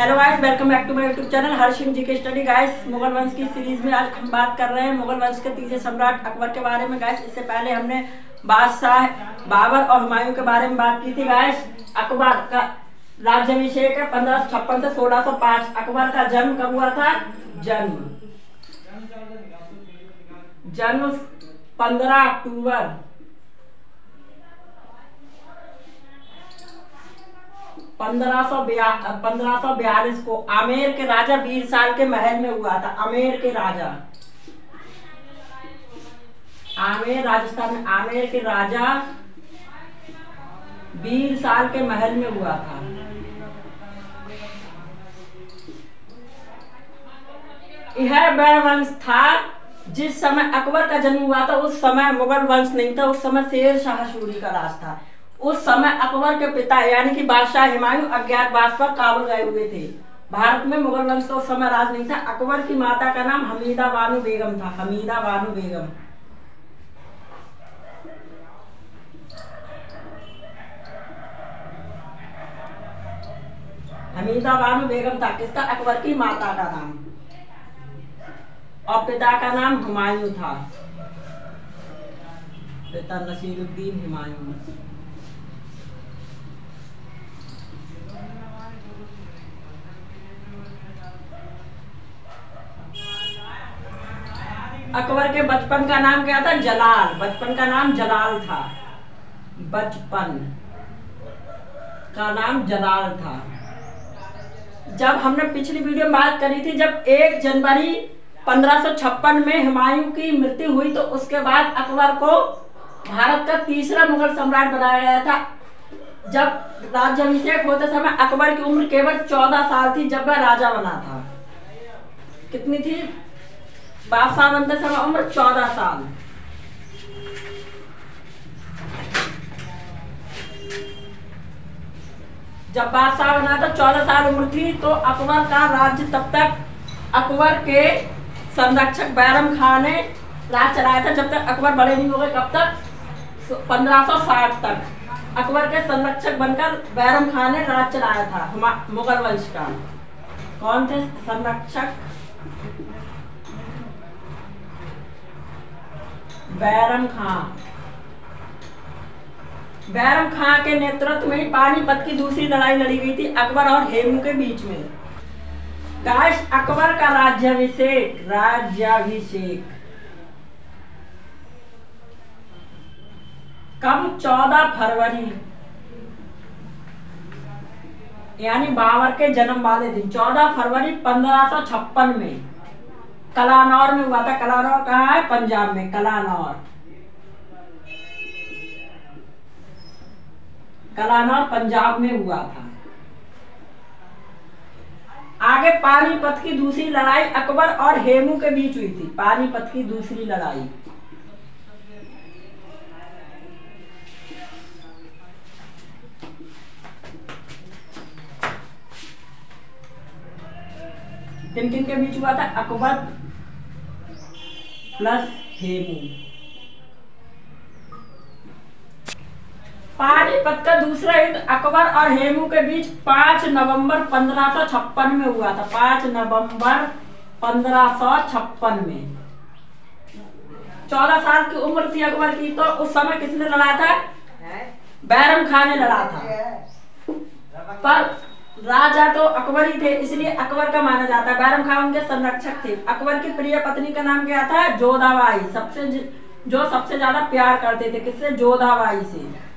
Hello guys, welcome back to my YouTube channel Harsh Singh ji के study. Guys, Mughal वंश की series में आज हम बात कर रहे हैं मुगल वंश के तीसरे सम्राट अकबर के बारे में। गाइस, इससे पहले हमने बादशाह बाबर और हुमायूं के बारे में बात की थी। गाइस, अकबर का राज्याभिषेक है 1556 से 1605। अकबर का जन्म कब हुआ था? जन्म 15 अक्टूबर 1542 को आमेर के राजा बीरसाल के महल में हुआ था। आमेर के राजा, आमेर राजस्थान में आमेर के राजा बीरसाल के महल में हुआ था। यह वह वंश था जिस समय अकबर का जन्म हुआ था। उस समय मुगल वंश नहीं था, उस समय शेर शाह सूरी का राज था। उस समय अकबर के पिता यानी कि बादशाह हुमायूं अज्ञातवास पर काबुल गए हुए थे। भारत में मुगल वंश का उस समय राज नहीं था। अकबर की माता का नाम हमीदा बानो बेगम था। हमीदा बानो बेगम। हमीदा बानो बेगम था किसका? अकबर की माता का नाम। और पिता का नाम हुमायूं था। पिता नसीरुद्दीन हुमायूं। अकबर के बचपन का नाम क्या था? जलाल। बचपन का नाम जलाल था। बचपन का नाम जलाल था। जब हमने पिछली वीडियो में बात करी थी, जब 1 जनवरी 1556 में हुमायूं की मृत्यु हुई तो उसके बाद अकबर को भारत का तीसरा मुगल सम्राट बनाया गया था। जब राज्याभिषेक होते समय अकबर की उम्र केवल 14 साल थी जब वह राजा बना था। कितनी थी? बादशाह बनते समय उम्र 14 साल। जब बादशाह बना था 14 साल उम्र थी तो अकबर का राज्य तब तक अकबर के संरक्षक बैरम खान ने राज चलाया था। जब तक अकबर बड़े नहीं हो गए, कब तक? 1560 तक अकबर के संरक्षक बनकर बैरम खान ने राज चलाया था मुगल वंश का। कौन थे संरक्षक? बैरम खां। बैरम खां के नेतृत्व में पानीपत की दूसरी लड़ाई लड़ी गई थी अकबर और हेमू के बीच में। गाइस, अकबर का राज्याभिषेक कब? 14 फरवरी यानी बाबर के जन्म वाले दिन 14 फरवरी 1556 में कलानौर में हुआ था। कलानौर कहाँ है? पंजाब में। कलानौर पंजाब में हुआ था। आगे पानीपत की दूसरी लड़ाई अकबर और हेमू के बीच हुई थी। पानीपत की दूसरी लड़ाई किन किन के बीच हुआ था? अकबर प्लस हेमू। पानीपत का दूसरा युद्ध अकबर और हेमू के बीच 5 नवंबर 1556 में हुआ था। 5 नवंबर 1556 में। 14 साल की उम्र थी अकबर की तो उस समय किसने लड़ा था? बैरम खान ने लड़ा था। पर राजा तो अकबर ही थे, इसलिए अकबर का माना जाता है। बैरम खान उनके संरक्षक थे। अकबर की प्रिय पत्नी का नाम क्या था? जोधाबाई। सबसे ज्यादा प्यार करते थे किससे? जोधाबाई से।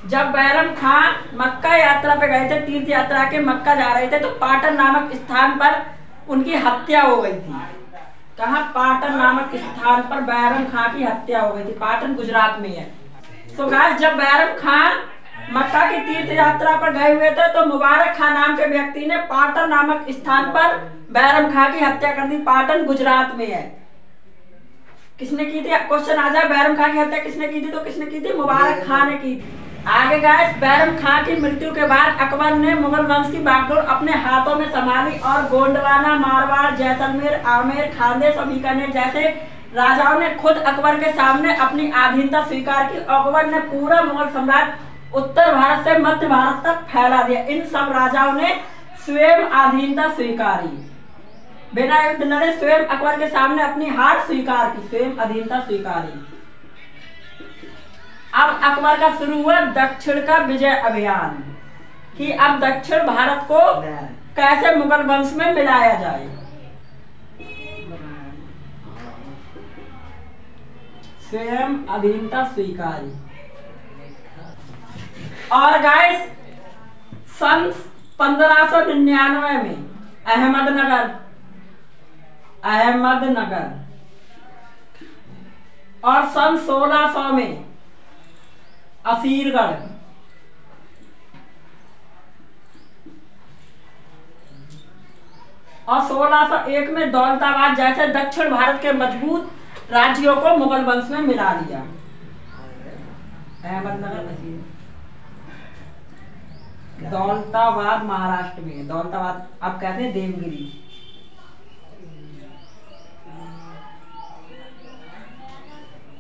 जब बैरम खान मक्का यात्रा पे गए थे, तीर्थ यात्रा के मक्का जा रहे थे तो पाटन नामक स्थान पर उनकी हत्या हो गई थी। कहाँ? पाटन नामक स्थान पर बैरम खान की हत्या हो गई थी। पाटन गुजरात में है। तो गाइस, जब बैरम खान मक्का की तीर्थ यात्रा पर गए हुए थे तो मुबारक खान नाम के व्यक्ति ने पाटन नामक स्थान पर बैरम खान की हत्या कर दी। पाटन गुजरात में है। किसने की थी? क्वेश्चन आ जाए, बैरम खान की हत्या किसने की थी? तो किसने की थी? मुबारक खान ने की थी। आगे गाइस, बैरम खान की मृत्यु के बाद अकबर ने मुगल वंश की बागडोर अपने हाथों में संभाली और गोंडवाना, मारवाड़, जैसलमेर, आमेर, खानदेश और बीकानेर जैसे राजाओं ने खुद अकबर के सामने अपनी अधीनता स्वीकार की। अकबर ने पूरा मुगल सम्राट उत्तर भारत से मध्य भारत तक फैला दिया। इन सब राजाओं ने स्वयं अधीनता स्वीकारी, बिना युद्ध लड़े स्वयं अकबर के सामने अपनी हार स्वीकार की, स्वयं अधीनता स्वीकारी। अब अकबर का शुरू हुआ दक्षिण का विजय अभियान कि अब दक्षिण भारत को कैसे मुगल वंश में मिलाया जाए। स्वयं अधीनता स्वीकारी। और गाइस सन 1599 में अहमदनगर और सन 1600 में असीरगढ़ और 1601 में दौलताबाद जैसे दक्षिण भारत के मजबूत राज्यों को मुगल वंश में मिला दिया। अहमदनगर, दौलताबाद महाराष्ट्र में, दौलताबाद आप कहते हैं देवगिरी।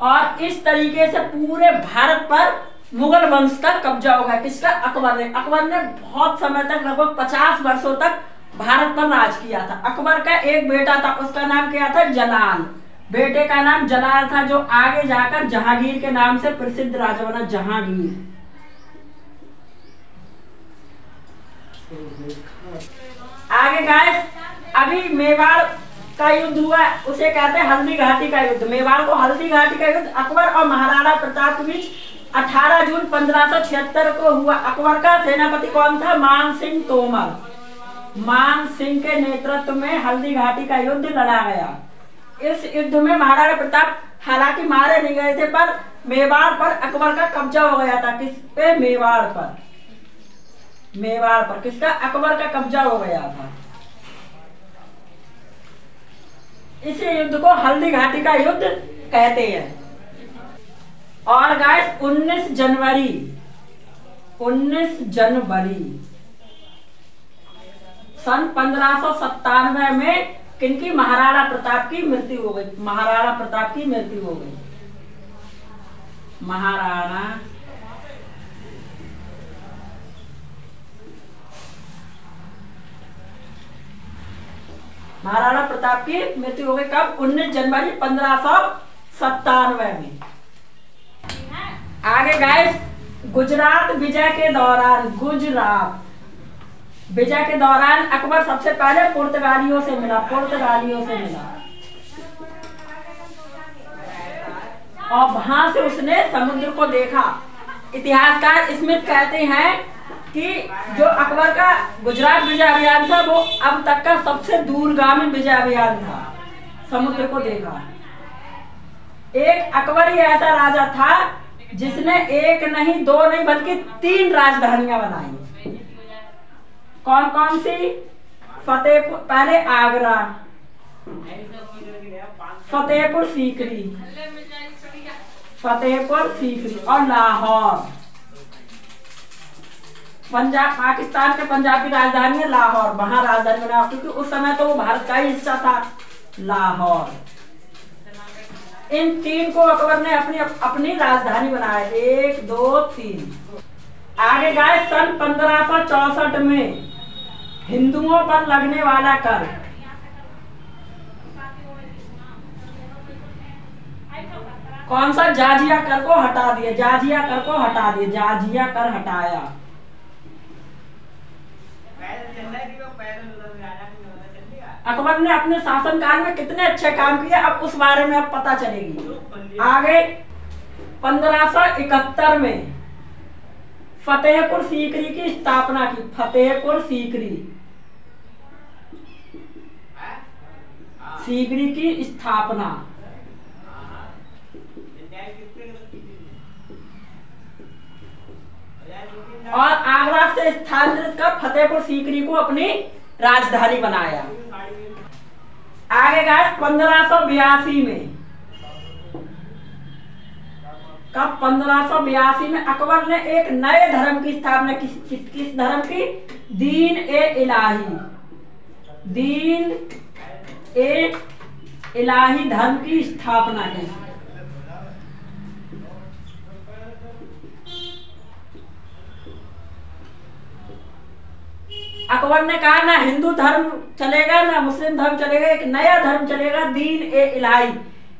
और इस तरीके से पूरे भारत पर मुगल वंश का कब्जा हो गया। किसका? अकबर ने। अकबर ने बहुत समय तक, लगभग 50 वर्षों तक भारत पर राज किया था। अकबर का एक बेटा था, उसका नाम क्या था? जलाल। बेटे का नाम जलाल था, जो आगे जाकर जहांगीर के नाम से प्रसिद्ध राजा बना, जहांगीर। आगे गाइस अभी मेवाड़ का युद्ध हुआ, उसे कहते हैं हल्दी घाटी का युद्ध। मेवाड़ को हल्दी घाटी का युद्ध अकबर और महाराणा प्रताप के बीच 18 जून 1576 को हुआ। अकबर का सेनापति कौन था? मान सिंह तोमर। मान सिंह के नेतृत्व में हल्दी घाटी का युद्ध लड़ा गया। इस युद्ध में महाराणा प्रताप हालांकि मारे नहीं गए थे, पर मेवाड़ पर अकबर का कब्जा हो गया था। किस पे? मेवाड़ पर। मेवाड़ पर किसका? अकबर का कब्जा हो गया था। इसी युद्ध को हल्दी घाटी का युद्ध कहते हैं। और गाइस 19 जनवरी सन 1597 में किनकी? महाराणा प्रताप की मृत्यु हो गई। महाराणा प्रताप की मृत्यु हो गई। महाराणा प्रताप की मृत्यु हो गई। कब? 19 जनवरी 1597 में। आगे गाइस गुजरात विजय के दौरान अकबर सबसे पहले पुर्तगालियों से मिला। और वहां से उसने समुद्र को देखा। इतिहासकार स्मिथ कहते हैं कि जो अकबर का गुजरात विजय अभियान था वो अब तक का सबसे दूरगामी विजय अभियान था। समुद्र को देखा। एक अकबर ही ऐसा राजा था जिसने एक नहीं, दो नहीं, बल्कि 3 राजधानियां बनाई। कौन कौन सी? फतेहपुर, पहले आगरा, फतेहपुर सीकरी और लाहौर। पंजाब, पाकिस्तान के पंजाब की राजधानी है लाहौर, वहां राजधानी बनाया, क्योंकि उस समय तो वो भारत का ही हिस्सा था, लाहौर। इन 3 को अकबर ने अपनी राजधानी बनाया। 1 2 3। आगे गाइस सन 1564 में हिंदुओं पर लगने वाला कर। कौन सा? जाजिया कर को हटा दिया। जाजिया कर हटाया। अकबर ने अपने शासनकाल में कितने अच्छे काम किए, अब उस बारे में अब पता चलेगी। आगे 1571 में फतेहपुर सीकरी की स्थापना की। फतेहपुर सीकरी की स्थापना। और आगरा से स्थानांतरित कर फतेहपुर सीकरी को अपनी राजधानी बनाया। आगे गाइस 1582 में, कब? 1582 में अकबर ने एक नए धर्म की स्थापना की। किस धर्म की? दीन ए इलाही धर्म की स्थापना की। अकबर ने कहा ना हिंदू धर्म चलेगा ना मुस्लिम धर्म चलेगा, एक नया धर्म चलेगा, दीन ए इलाही।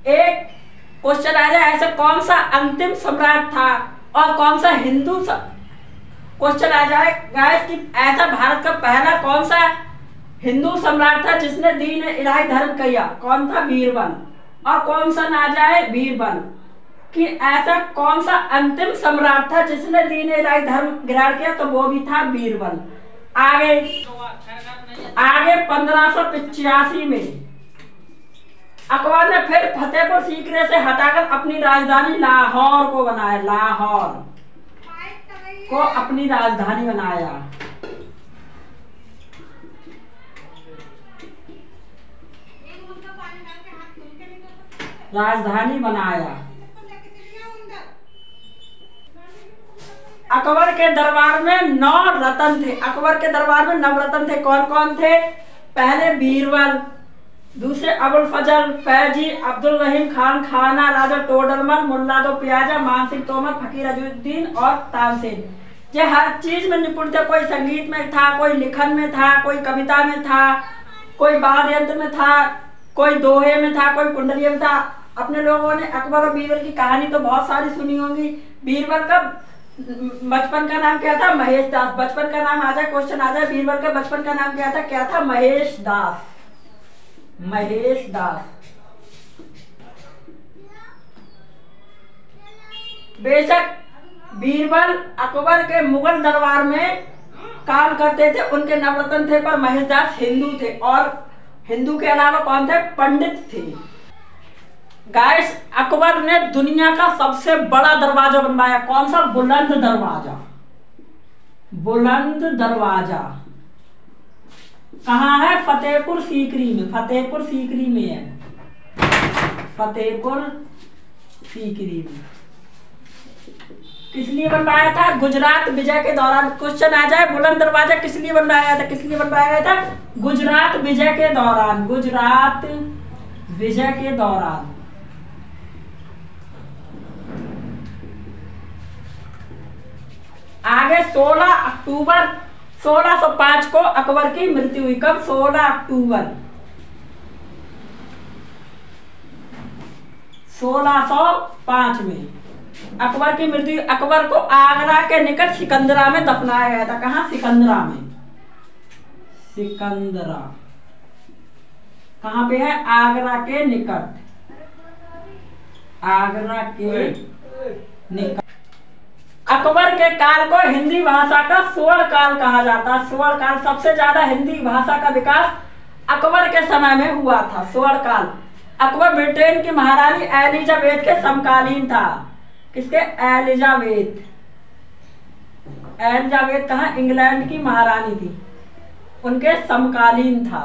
एक क्वेश्चन आ जाए, ऐसा कौन सा अंतिम सम्राट था और कौन सा हिंदू क्वेश्चन आ जाए गाइस कि ऐसा भारत का पहला कौन सा हिंदू सम्राट था जिसने दीन ए इलाही धर्म किया, कौन था? बीरबल। और कौन सा ना जाए बीरबल कि ऐसा कौन सा अंतिम सम्राट था जिसने दीन ए इलाही धर्म ग्रहण किया, तो वो भी था बीरबल। आगे 1585 में अकबर ने फिर फतेहपुर सीकरी से हटाकर अपनी राजधानी लाहौर को बनाया, लाहौर को अपनी राजधानी बनाया। राजधानी बनाया। अकबर के दरबार में 9 रतन थे। अकबर के दरबार में 9 रतन थे। कौन कौन थे? पहले बीरबल, दूसरे अबुल फजल, फैजी, अब्दुल रहीम खान, खाना, राजा टोडरमल, मुल्ला दो प्याजा, मान सिंह तोमर, फकीर अजुद्दीन और तानसेन। ये हर चीज में निपुण थे। कोई संगीत में था, कोई लिखन में था, कोई कविता में था, कोई वाद्य यंत्र में था, कोई दोहे में था, कोई कुंडलियों में था। अपने लोगों ने अकबर और बीरबल की कहानी तो बहुत सारी सुनी होंगी। बीरबल का बचपन का नाम क्या था? महेश दास। बचपन का नाम आ जाए, क्वेश्चन आ जाए, बीरबल का बचपन का नाम क्या था? क्या था? महेश दास। महेश दास। बेशक बीरबल अकबर के मुगल दरबार में काम करते थे, उनके नवरत्न थे, पर महेश दास हिंदू थे। और हिंदू के अलावा कौन थे? पंडित थे। गाइस अकबर ने दुनिया का सबसे बड़ा दरवाजा बनवाया। कौन सा? बुलंद दरवाजा। बुलंद दरवाजा कहाँ है? फतेहपुर सीकरी में। फतेहपुर सीकरी में है। फतेहपुर सीकरी में। किस लिए बनवाया था? गुजरात विजय के दौरान। क्वेश्चन आ जाए, बुलंद दरवाजा किस लिए बनवाया था? किस लिए बनवाया गया था? गुजरात विजय के दौरान। गुजरात विजय के दौरान। आगे 16 अक्टूबर 1605 को अकबर की मृत्यु हुई। कब? 16 अक्टूबर 1605 में अकबर की मृत्यु। अकबर को आगरा के निकट सिकंदरा में दफनाया गया था। कहाँ? सिकंदरा में। सिकंदरा कहाँ पे है? आगरा के निकट। आगरा के निकट। अकबर के काल को हिंदी भाषा का स्वर्ण काल कहा जाता है। स्वर्ण काल, सबसे ज्यादा हिंदी भाषा का विकास अकबर के समय में हुआ था। स्वर्ण काल। अकबर ब्रिटेन की महारानी एलिजाबेथ के समकालीन था। किसके? एलिजाबेथ। एलिजाबेथ कहाँ? इंग्लैंड की महारानी थी, उनके समकालीन था।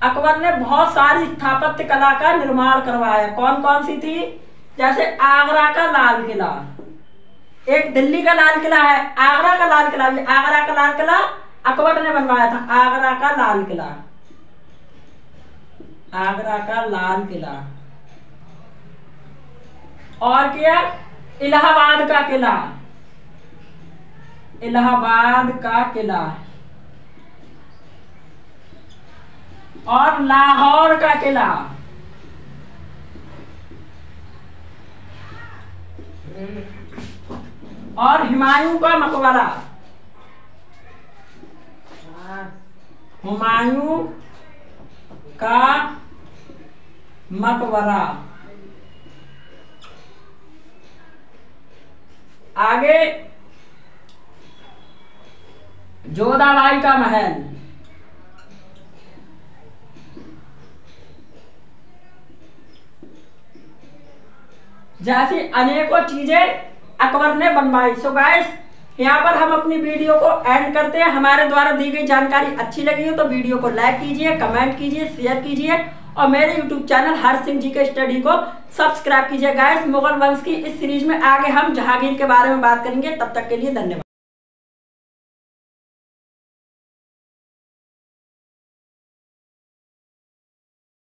अकबर ने बहुत सारी स्थापत्य कला का निर्माण करवाया। कौन कौन सी थी? जैसे आगरा का लाल किला, एक दिल्ली का लाल किला है, आगरा का लाल किला भी। आगरा का लाल किला अकबर ने बनवाया था। आगरा का लाल किला। आगरा का लाल किला। और क्या? इलाहाबाद का किला। इलाहाबाद का किला। और लाहौर का किला। और हुमायूं का मकबरा। हुमायूं का मकबरा। आगे जोधाबाई का महल। जैसी अनेकों चीजें अकबर ने बनवाई। सो गाइस यहाँ पर हम अपनी वीडियो को एंड करते हैं। हमारे द्वारा दी गई जानकारी अच्छी लगी हो तो वीडियो को लाइक कीजिए, कमेंट कीजिए, शेयर कीजिए और मेरे यूट्यूब चैनल हर्ष सिंह जी के स्टडी को सब्सक्राइब कीजिए। गाइस मुगल वंश की इस सीरीज में आगे हम जहांगीर के बारे में बात करेंगे। तब तक के लिए धन्यवाद।